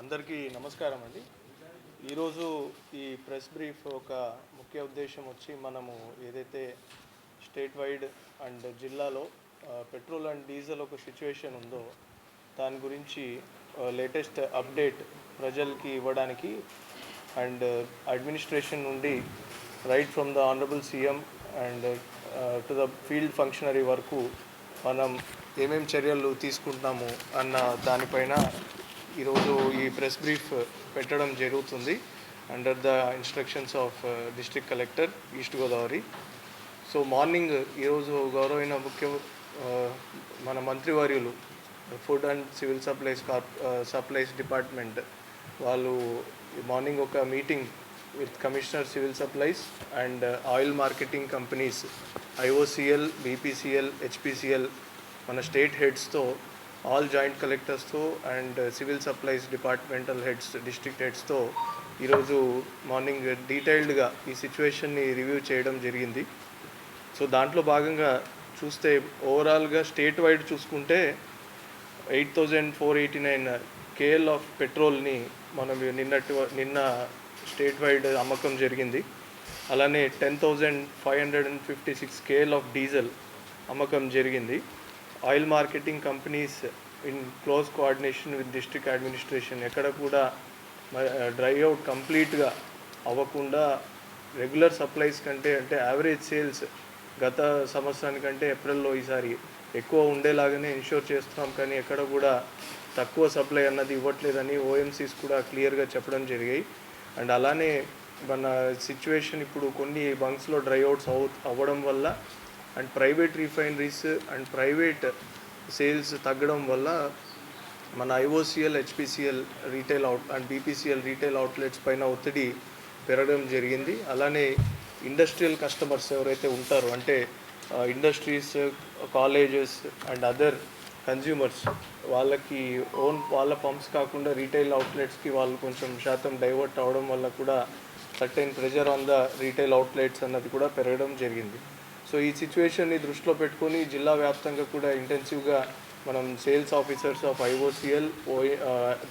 అందరికీ నమస్కారం అండి. ఈరోజు ఈ ప్రెస్ బ్రీఫ్ ఒక ముఖ్య ఉద్దేశం వచ్చి మనము ఏదైతే స్టేట్ వైడ్ అండ్ జిల్లాలో పెట్రోల్ అండ్ డీజిల్ ఒక సిచ్యువేషన్ ఉందో దాని గురించి లేటెస్ట్ అప్డేట్ ప్రజలకి ఇవ్వడానికి అండ్ అడ్మినిస్ట్రేషన్ నుండి right from the honourable CM and to the field functionary వరకు మనం ఏమేం చర్యలు తీసుకుంటున్నాము అన్న దానిపైన ఈరోజు ఈ ప్రెస్ బ్రీఫ్ పెట్టడం జరుగుతుంది under the instructions of district collector East Godavari. So morning ఈరోజు గౌరవైన మన మంత్రివర్యులు food and civil supplies department వాళ్ళు మార్నింగ్ ఒక meeting with commissioner civil supplies and oil marketing companies IOCL, BPCL, HPCL మన స్టేట్ హెడ్స్తో, ఆల్ జాయింట్ కలెక్టర్స్తో and civil supplies departmental heads, district హెడ్స్తో ఈరోజు మార్నింగ్ డీటెయిల్డ్గా ఈ సిచ్యువేషన్ని రివ్యూ చేయడం జరిగింది. సో దాంట్లో భాగంగా చూస్తే ఓవరాల్గా స్టేట్ వైడ్ చూసుకుంటే 8,489 KL ఆఫ్ పెట్రోల్ని మనం నిన్న స్టేట్ వైడ్ అమ్మకం జరిగింది. అలానే 10,556 KL ఆఫ్ డీజిల్ అమ్మకం జరిగింది. Oil marketing companies in close coordination with district administration ఎక్కడ కూడా డ్రై అవుట్ కంప్లీట్గా అవ్వకుండా రెగ్యులర్ సప్లైస్ కంటే అంటే యావరేజ్ సేల్స్ గత సంవత్సరానికంటే ఏప్రిల్లో ఈసారి ఎక్కువ ఉండేలాగానే ఇన్షూర్ చేస్తున్నాం, కానీ ఎక్కడ కూడా తక్కువ సప్లై అన్నది ఇవ్వట్లేదని ఓఎంసీస్ కూడా క్లియర్గా చెప్పడం జరిగాయి. అండ్ అలానే మన సిచ్యువేషన్ ఇప్పుడు కొన్ని బంక్స్లో డ్రై అవుట్స్ అవ్వడం వల్ల and private refineries and private sales తగ్గడం వల్ల మన IOCL, HPCL retail and BPCL retail outlets పైన ఒత్తిడి పెరగడం జరిగింది. అలానే ఇండస్ట్రియల్ కస్టమర్స్ ఎవరైతే ఉంటారో అంటే industries, colleges and other consumers వాళ్ళకి వాళ్ళ పంప్స్ కాకుండా రీటైల్ అవుట్లెట్స్కి వాళ్ళు కొంచెం శాతం డైవర్ట్ అవడం వల్ల కూడా certain pressure on the retail outlets అన్నది కూడా పెరగడం జరిగింది. సో ఈ సిచ్యువేషన్ని దృష్టిలో పెట్టుకొని జిల్లా వ్యాప్తంగా కూడా ఇంటెన్సివ్గా మనం sales officers of IOCL,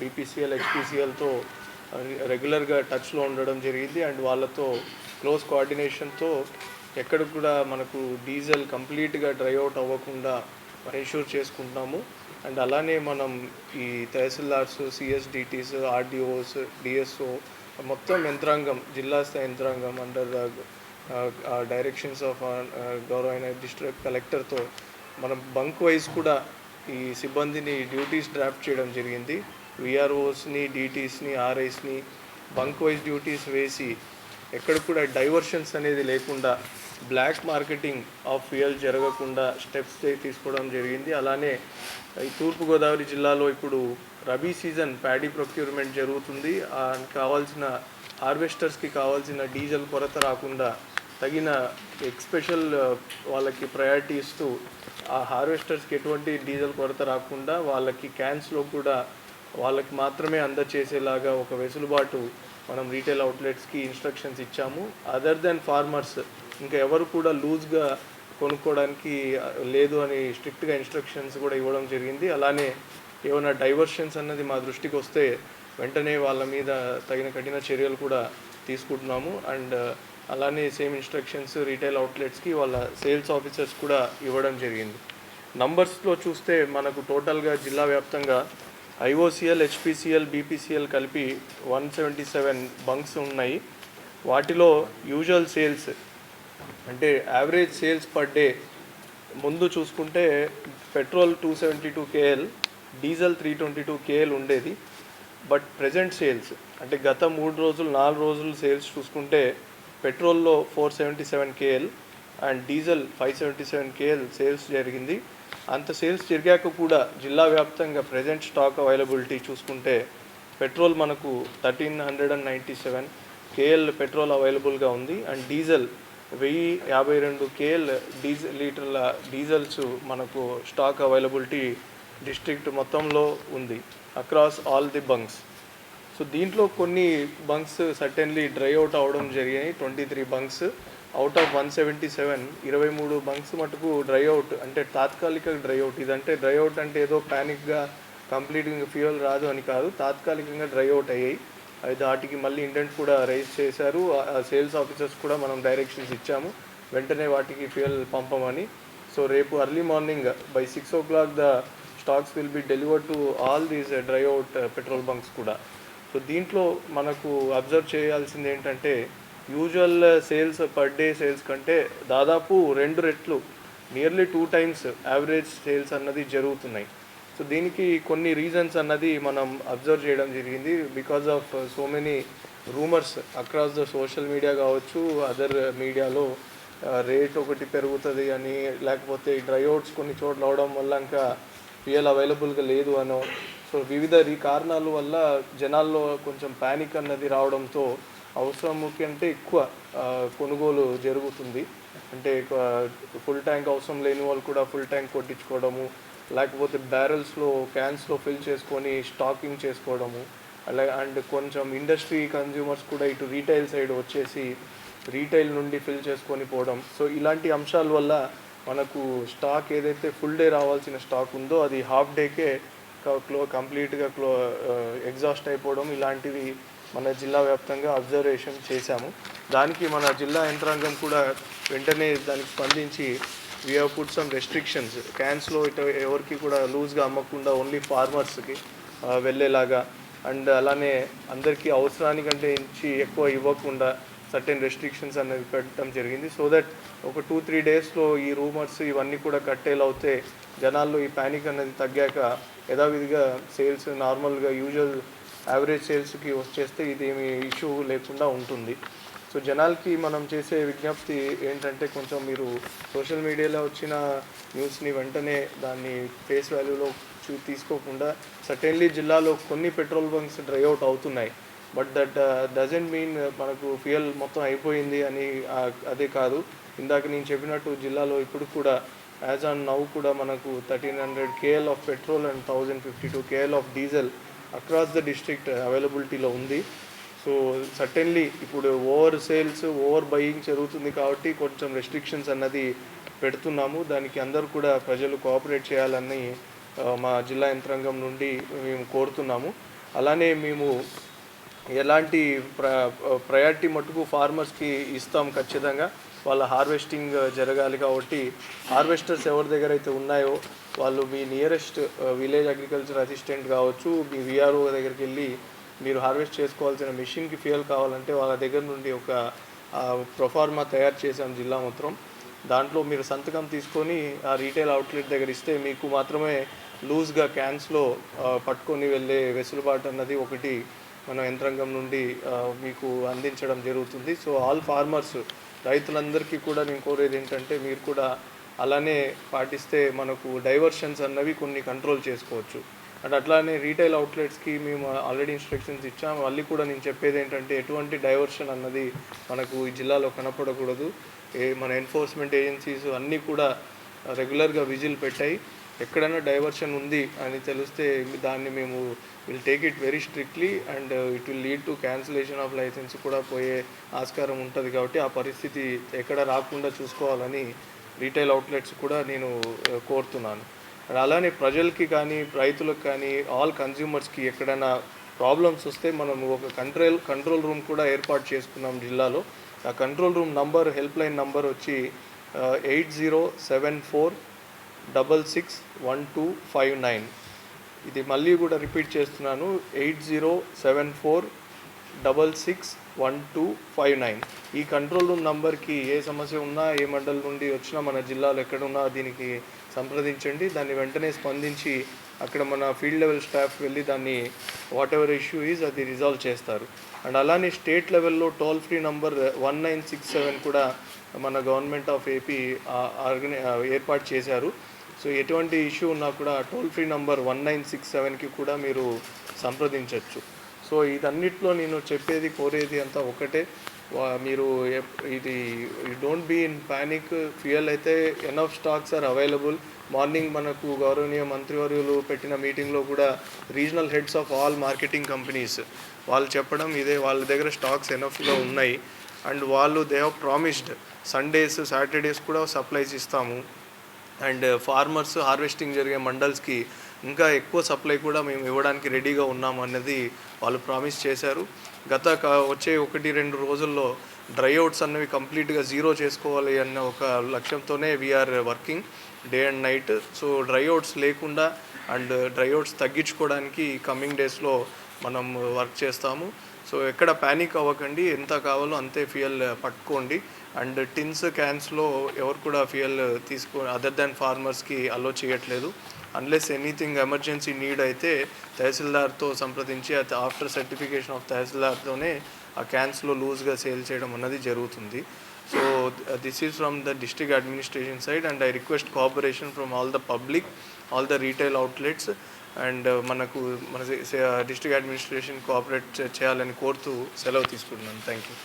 BPCL, హెచ్పిసిఎల్తో రెగ్యులర్గా టచ్లో ఉండడం జరిగింది. అండ్ వాళ్ళతో క్లోజ్ కోఆర్డినేషన్తో ఎక్కడ కూడా మనకు డీజిల్ కంప్లీట్గా డ్రై అవుట్ అవ్వకుండా ఎన్షూర్ చేసుకుంటున్నాము. అండ్ అలానే మనం ఈ తహసీల్దార్స్, సిఎస్డిటీస్, ఆర్డీఓస్, డిఎస్ఓ మొత్తం యంత్రాంగం, జిల్లా స్థాయి యంత్రాంగం అండర్ డైరెక్షన్స్ ఆఫ్ గౌరవైన డిస్ట్రిక్ట్ కలెక్టర్తో మనం బంక్ వైజ్ కూడా ఈ సిబ్బందిని డ్యూటీస్ డ్రాఫ్ట్ చేయడం జరిగింది. విఆర్ఓస్ని, డీటీస్ని, ఆర్ఐస్ని బంక్ వైజ్ డ్యూటీస్ వేసి ఎక్కడ కూడా డైవర్షన్స్ అనేది లేకుండా బ్లాక్ మార్కెటింగ్ ఆఫ్ ఫ్యూయల్ జరగకుండా స్టెప్స్ తీసుకోవడం జరిగింది. అలానే ఈ తూర్పుగోదావరి జిల్లాలో ఇప్పుడు రబీ సీజన్ ప్యాడీ ప్రొక్యూర్మెంట్ జరుగుతుంది. కావాల్సిన హార్వెస్టర్స్కి కావాల్సిన డీజిల్ కొరత రాకుండా తగిన ఎక్స్పెషల్ వాళ్ళకి ప్రయారిటీ ఇస్తూ ఆ హార్వెస్టర్స్కి ఎటువంటి డీజిల్ కొరత రాకుండా వాళ్ళకి క్యాన్స్లో కూడా వాళ్ళకి మాత్రమే అందచేసేలాగా ఒక వెసులుబాటు మనం రీటైల్ అవుట్లెట్స్కి ఇన్స్ట్రక్షన్స్ ఇచ్చాము. అదర్ దెన్ ఫార్మర్స్ ఇంకా ఎవరు కూడా లూజ్గా కొనుక్కోవడానికి లేదు అని స్ట్రిక్ట్గా ఇన్స్ట్రక్షన్స్ కూడా ఇవ్వడం జరిగింది. అలానే ఏమైనా డైవర్షన్స్ అన్నది మా దృష్టికి వస్తే వెంటనే వాళ్ళ మీద తగిన కఠిన చర్యలు కూడా తీసుకుంటున్నాము. అండ్ అలానే సేమ్ ఇన్స్ట్రక్షన్స్ రీటైల్ అవుట్లెట్స్కి వాళ్ళ సేల్స్ ఆఫీసర్స్ కూడా ఇవ్వడం జరిగింది. నంబర్స్లో చూస్తే మనకు టోటల్గా జిల్లా వ్యాప్తంగా ఐఓసిఎల్, హెచ్పిసిఎల్, బీపీసీఎల్ కలిపి 177 బంక్స్ ఉన్నాయి. వాటిలో యూజువల్ సేల్స్ అంటే యావరేజ్ సేల్స్ పర్ డే ముందు చూసుకుంటే పెట్రోల్ 272 KL, డీజిల్ 322 KL ఉండేది. బట్ ప్రజెంట్ సేల్స్ అంటే గత 4 రోజులు సేల్స్ చూసుకుంటే పెట్రోల్లో 477 KL and diesel 577 KL sales జరిగింది. అంత సేల్స్ జరిగాక కూడా జిల్లా వ్యాప్తంగా ప్రజెంట్ స్టాక్ అవైలబిలిటీ చూసుకుంటే పెట్రోల్ మనకు 1,397 KL పెట్రోల్ అవైలబుల్గా ఉంది. అండ్ డీజిల్ 1,052 KL లీటర్ల డీజిల్స్ మనకు స్టాక్ అవైలబిలిటీ డిస్ట్రిక్ట్ మొత్తంలో ఉంది across all the bunks. So దీంట్లో కొన్ని బంక్స్ సర్టెన్లీ డ్రై అవుట్ అవ్వడం జరిగాయి. 23 బంక్స్ అవుట్ ఆఫ్ 177, 23 బంక్స్ మటుకు డ్రై అవుట్ అంటే తాత్కాలిక డ్రై అవుట్. ఇదంటే డ్రై అవుట్ అంటే ఏదో ప్యానిక్గా కంప్లీట్గా ఫ్యూయల్ రాదు అని కాదు, తాత్కాలికంగా డ్రై అవుట్ అయ్యాయి. అది వాటికి మళ్ళీ ఇండెంట్ కూడా రైజ్ చేశారు. సేల్స్ ఆఫీసర్స్ కూడా మనం డైరెక్షన్స్ ఇచ్చాము, వెంటనే వాటికి ఫ్యూయల్ పంపమని. సో రేపు early morning by 6 o'clock the stocks will be delivered to all these dry out petrol bunks కూడా. సో దీంట్లో మనకు అబ్జర్వ్ చేయాల్సింది ఏంటంటే, usual sales per day sales కంటే దాదాపు 2 రెట్లు, నియర్లీ 2 times యావరేజ్ సేల్స్ అన్నది జరుగుతున్నాయి. సో దీనికి కొన్ని రీజన్స్ అన్నది మనం అబ్జర్వ్ చేయడం జరిగింది. Because of so many rumours across the social media కావచ్చు, అదర్ మీడియాలో రేట్ ఒకటి పెరుగుతుంది అని, లేకపోతే డ్రై అవుట్స్ కొన్ని చోట్ల అవడం వల్ల ఇంకా ఫ్యూయల్ అవైలబుల్గా లేదు అనో, సో వివిధ కారణాల వల్ల జనాల్లో కొంచెం ప్యానిక్ అన్నది రావడంతో అవసరం కంటే ఎక్కువ కొనుగోలు జరుగుతుంది. అంటే ఫుల్ ట్యాంక్ అవసరం లేని వాళ్ళు కూడా ఫుల్ ట్యాంక్ కొట్టించుకోవడము, లేకపోతే బ్యారెల్స్లో క్యాన్స్లో ఫిల్ చేసుకొని స్టాకింగ్ చేసుకోవడము, అలా అండ్ కొంచెం ఇండస్ట్రీ కన్జ్యూమర్స్ కూడా ఇటు రీటైల్ సైడ్ వచ్చేసి రీటైల్ నుండి ఫిల్ చేసుకొని పోవడం. సో ఇలాంటి అంశాల వల్ల మనకు స్టాక్ ఏదైతే ఫుల్ డే రావాల్సిన స్టాక్ ఉందో అది హాఫ్ డేకే కంప్లీట్గా ఎగ్జాస్ట్ అయిపోవడం, ఇలాంటివి మన జిల్లా వ్యాప్తంగా అబ్జర్వేషన్ చేశాము. దానికి మన జిల్లా యంత్రాంగం కూడా వెంటనే దానికి స్పందించి we have put some restrictions, క్యాన్స్లో ఎవరికి కూడా లూజ్గా అమ్మకుండా ఓన్లీ ఫార్మర్స్కి వెళ్ళేలాగా, అండ్ అలానే అందరికీ అవసరానికంటే ఎక్కువ ఇవ్వకుండా సర్టెన్ రెస్ట్రిక్షన్స్ అనేవి పెట్టడం జరిగింది. సో దట్ ఒక 2-3 డేస్లో ఈ రూమర్స్ ఇవన్నీ కూడా కట్టేలవుతే జనాల్లో ఈ ప్యానిక్ అనేది తగ్గాక యథావిధిగా సేల్స్ నార్మల్గా యూజువల్ యావరేజ్ సేల్స్కి వచ్చేస్తే ఇదేమి ఇష్యూ లేకుండా ఉంటుంది. సో జనాలకి మనం చేసే విజ్ఞప్తి ఏంటంటే, కొంచెం మీరు సోషల్ మీడియాలో వచ్చిన న్యూస్ని వెంటనే దాన్ని ఫేస్ వాల్యూలో తీసుకోకుండా, సర్టెన్లీ జిల్లాలో కొన్ని పెట్రోల్ బంక్స్ డ్రై అవుట్ అవుతున్నాయి, బట్ దట్ డజంట్ మీన్ మనకు ఫ్యూయల్ మొత్తం అయిపోయింది అని అదే కాదు. ఇందాక నేను చెప్పినట్టు జిల్లాలో ఇప్పుడు కూడా యాజ్ ఆన్ నౌ కూడా మనకు 1300 KL of petrol and 1052 KL of diesel across the district అవైలబిలిటీలో ఉంది. సో సర్టెన్లీ ఇప్పుడు ఓవర్ సేల్స్ ఓవర్ బయింగ్ జరుగుతుంది కాబట్టి కొంచెం రెస్ట్రిక్షన్స్ అన్నది పెడుతున్నాము. దానికి అందరూ కూడా ప్రజలు కోఆపరేట్ చేయాలని మా జిల్లా యంత్రాంగం నుండి మేము కోరుతున్నాము. అలానే మేము ఎలాంటి ప్రయారిటీ మట్టుకు ఫార్మర్స్కి ఇస్తాం ఖచ్చితంగా. వాళ్ళ హార్వెస్టింగ్ జరగాలి కాబట్టి హార్వెస్టర్స్ ఎవరి దగ్గర అయితే ఉన్నాయో వాళ్ళు మీ నియరెస్ట్ విలేజ్ అగ్రికల్చర్ అసిస్టెంట్ కావచ్చు, మీ విఆర్ఓ దగ్గరికి వెళ్ళి మీరు హార్వెస్ట్ చేసుకోవాల్సిన మెషిన్కి ఫ్యూయల్ కావాలంటే వాళ్ళ దగ్గర నుండి ఒక ప్రొఫార్మా తయారు చేసాం జిల్లా మొత్తం. దాంట్లో మీరు సంతకం తీసుకొని ఆ రీటైల్ అవుట్లెట్ దగ్గర ఇస్తే మీకు మాత్రమే లూజ్గా క్యాన్స్లో పట్టుకొని వెళ్ళే వెసులుబాటు అన్నది ఒకటి మన యంత్రాంగం నుండి మీకు అందించడం జరుగుతుంది. సో ఆల్ ఫార్మర్స్, రైతులందరికీ కూడా నేను కోరేది ఏంటంటే, మీరు కూడా అలానే పాటిస్తే మనకు డైవర్షన్స్ అన్నవి కొన్ని కంట్రోల్ చేసుకోవచ్చు. అండ్ అట్లానే రీటైల్ అవుట్లెట్స్కి మేము ఆల్రెడీ ఇన్స్ట్రక్షన్స్ ఇచ్చాము. మళ్ళీ కూడా నేను చెప్పేది ఏంటంటే, ఎటువంటి డైవర్షన్ అన్నది మనకు ఈ జిల్లాలో కనపడకూడదు. మన ఎన్ఫోర్స్మెంట్ ఏజెన్సీస్ అన్నీ కూడా రెగ్యులర్గా విజిల్ పెట్టాయి. ఎక్కడైనా డైవర్షన్ ఉంది అని తెలిస్తే దాన్ని మేము will take it very strictly and it will lead to cancellation of licence కూడా పోయే ఆస్కారం ఉంటుంది. కాబట్టి ఆ పరిస్థితి ఎక్కడ రాకుండా చూసుకోవాలని రీటైల్ అవుట్లెట్స్ కూడా నేను కోరుతున్నాను. అలానే ప్రజలకి కానీ రైతులకు కానీ ఆల్ కన్జ్యూమర్స్కి ఎక్కడైనా ప్రాబ్లమ్స్ వస్తే మనం ఒక కంట్రోల్ రూమ్ కూడా ఏర్పాటు చేసుకున్నాం జిల్లాలో. ఆ control room number, help line number వచ్చి 8074661259. ఇది మళ్ళీ కూడా రిపీట్ చేస్తున్నాను, 8074661259. ఈ కంట్రోల్ రూమ్ నంబర్కి ఏ సమస్య ఉన్నా, ఏ మండలం నుండి వచ్చినా, మన జిల్లాలో ఎక్కడున్నా దీనికి సంప్రదించండి. దాన్ని వెంటనే స్పందించి అక్కడ మన ఫీల్డ్ లెవెల్ స్టాఫ్ వెళ్ళి దాన్ని వాట్ ఎవర్ ఇష్యూ ఈజ్ అది రిజాల్వ్ చేస్తారు. అండ్ అలానే స్టేట్ లెవెల్లో టోల్ ఫ్రీ నంబర్ 1967 కూడా మన గవర్నమెంట్ ఆఫ్ ఏపీ ఏర్పాటు చేశారు. సో ఎటువంటి ఇష్యూ ఉన్నా కూడా టోల్ ఫ్రీ నంబర్ 1967కి కూడా మీరు సంప్రదించవచ్చు. సో ఇదన్నిట్లో నేను చెప్పేది, కోరేది అంతా ఒకటే, మీరు ఇది don't be in panic. Fuel అయితే enough stocks are available. Morning మనకు గౌరవనీయ మంత్రివర్యులు పెట్టిన మీటింగ్లో కూడా regional heads of all marketing companies వాళ్ళు చెప్పడం ఇదే, వాళ్ళ దగ్గర స్టాక్స్ ఎనఫ్గా ఉన్నాయి. అండ్ వాళ్ళు they have promised Sundays, Saturdays కూడా సప్లైస్ ఇస్తాము. అండ్ ఫార్మర్స్ హార్వెస్టింగ్ జరిగే మండల్స్కి ఇంకా ఎక్కువ సప్లై కూడా మేము ఇవ్వడానికి రెడీగా ఉన్నాము అన్నది వాళ్ళు ప్రామిస్ చేశారు. వచ్చే 1-2 రోజుల్లో డ్రై అవుట్స్ అన్నవి కంప్లీట్గా జీరో చేసుకోవాలి అన్న ఒక లక్ష్యంతోనే we are working day and night. So dry outs లేకుండా అండ్ డ్రై అవుట్స్ తగ్గించుకోవడానికి కమింగ్ డేస్లో మనం వర్క్ చేస్తాము. సో ఎక్కడ ప్యానిక్ అవ్వకండి, ఎంత కావాలో అంతే ఫ్యూయల్ పట్టుకోండి. అండ్ టిన్స్ క్యాన్స్లో ఎవరు కూడా ఫ్యూయల్ అదర్ దాన్ ఫార్మర్స్కి అలో చేయట్లేదు. అన్లెస్ ఎనీథింగ్ ఎమర్జెన్సీ నీడ్ అయితే తహసీల్దార్తో సంప్రదించి ఆఫ్టర్ సర్టిఫికేషన్ ఆఫ్ తహసీల్దార్తోనే ఆ క్యాన్స్లో లూజ్గా సేల్ చేయడం అన్నది జరుగుతుంది. So this is from the district administration side and I request cooperation from all the public, all the retail outlets and మన district administration cooperate చేయాలని కోరుతూ సెలవు తీసుకుంటున్నాను. Thank you.